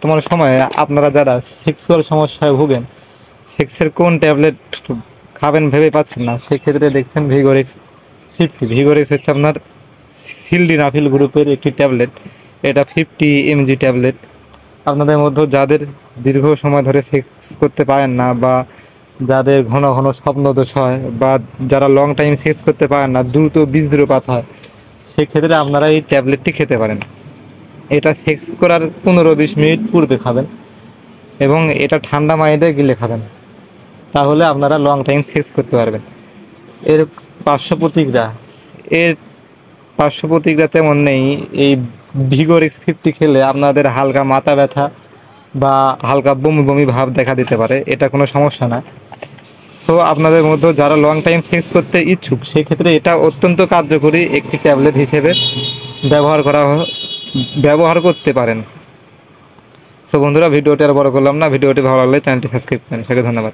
বর্তমান সময়ে আপনারা যারা সেক্সুয়াল সমস্যায় ভোগেন, সেক্সের কোন ট্যাবলেট খাবেন ভেবে পাচ্ছেন না, সেক্ষেত্রে দেখছেন ভিগোরেক্স 50। ভিগোরেক্স হচ্ছে আপনার সিলডিনাফিল গ্রুপের একটি ট্যাবলেট। এটা 50 mg ট্যাবলেট। আপনাদের মধ্যে যাদের দীর্ঘ সময় ধরে সেক্স করতে পারেন না, বা যাদের ঘন ঘন স্বপ্নদোষ হয়, বা যারা লং টাইম সেক্স করতে পারেন না, দ্রুত বীর্যপাত হয়, সেক্ষেত্রে আপনারা এই ট্যাবলেটটি খেতে পারেন। এটা সেক্স করার 15-20 মিনিট পূর্বে খাবেন, এবং এটা ঠান্ডা পানিতে গিলে খাবেন। তাহলে আপনারা লং টাইম সেক্স করতে পারবেন। এর পার্শ্ব প্রতিক্রিয়া এর পার্শ্ব প্রতিক্রিয়া তেমন নেই। এই ভিগোরেক্স 50 খেলে আপনাদের হালকা মাথা ব্যথা বা হালকা বমি বমি ভাব দেখা দিতে পারে, এটা কোনো সমস্যা না। তো আপনাদের মধ্যে যারা লং টাইম সেক্স করতে ইচ্ছুক, সেক্ষেত্রে এটা অত্যন্ত কার্যকরী একটি ট্যাবলেট হিসেবে ব্যবহার ব্যবহার করতে পারেন। তো বন্ধুরা, ভিডিওটি আর বড় করলাম না। ভিডিওটি ভালো লাগলে চ্যানেলটি সাবস্ক্রাইব করেন। সবাইকে ধন্যবাদ।